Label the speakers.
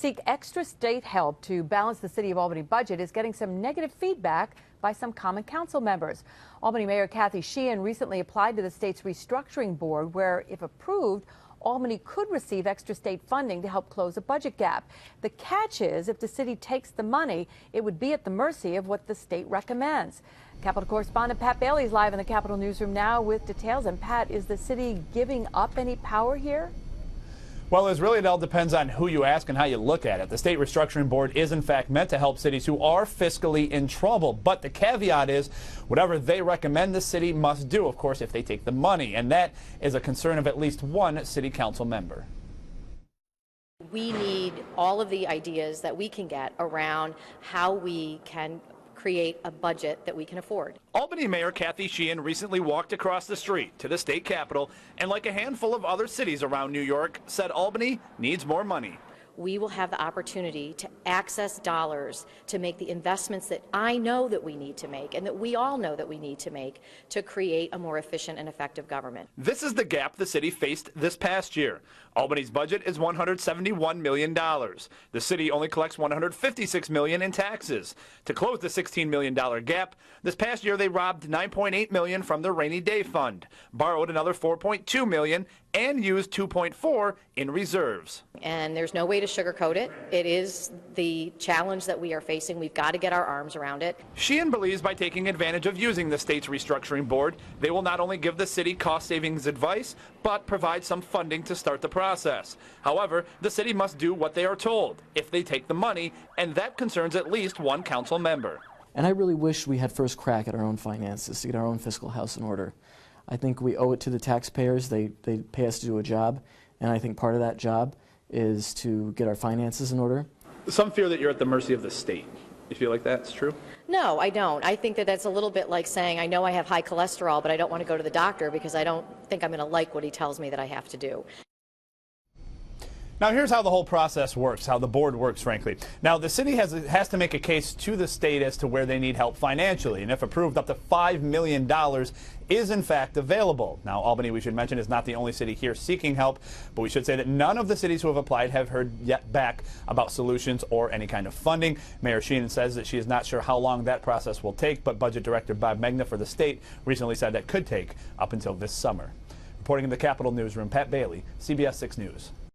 Speaker 1: Seek extra state help to balance the City of Albany budget is getting some negative feedback by some common council members. Albany Mayor Kathy Sheehan recently applied to the state's restructuring board where, if approved, Albany could receive extra state funding to help close a budget gap. The catch is, if the city takes the money, it would be at the mercy of what the state recommends. Capitol correspondent Pat Bailey is live in the Capitol newsroom now with details. And Pat, is the city giving up any power here?
Speaker 2: Well, it all depends on who you ask and how you look at it. The State Restructuring Board is, in fact, meant to help cities who are fiscally in trouble. But the caveat is whatever they recommend the city must do, of course, if they take the money. And that is a concern of at least one city council member.
Speaker 3: We need all of the ideas that we can get around how we can create a budget that we can afford.
Speaker 2: Albany Mayor Kathy Sheehan recently walked across the street to the state capitol and, like a handful of other cities around New York, said Albany needs more money.
Speaker 3: We will have the opportunity to access dollars to make the investments that I know that we need to make and that we all know that we need to make to create a more efficient and effective government.
Speaker 2: This is the gap the city faced this past year. Albany's budget is $171 million. The city only collects $156 million in taxes. To close the $16 million gap, this past year they robbed $9.8 million from the rainy day fund, borrowed another $4.2 million, and used $2.4 in reserves.
Speaker 3: And there's no way to sugarcoat it. It is the challenge that we are facing. We've got to get our arms around it.
Speaker 2: Sheehan believes by taking advantage of using the state's restructuring board, they will not only give the city cost savings advice, but provide some funding to start the process. However, the city must do what they are told if they take the money, and that concerns at least one council member.
Speaker 4: And I really wish we had first crack at our own finances to get our own fiscal house in order. I think we owe it to the taxpayers. They pay us to do a job, and I think part of that job is to get our finances in order.
Speaker 2: Some fear that you're at the mercy of the state. You feel like that's true?
Speaker 3: No, I don't. I think that that's a little bit like saying, I know I have high cholesterol, but I don't want to go to the doctor because I don't think I'm going to like what he tells me that I have to do.
Speaker 2: Now, here's how the whole process works, how the board works, frankly. Now, the city has to make a case to the state as to where they need help financially, and if approved, up to $5 million is, in fact, available. Now, Albany, we should mention, is not the only city here seeking help, but we should say that none of the cities who have applied have heard yet back about solutions or any kind of funding. Mayor Sheehan says that she is not sure how long that process will take, but Budget Director Bob Megna for the state recently said that could take up until this summer. Reporting in the Capitol Newsroom, Pat Bailey, CBS 6 News.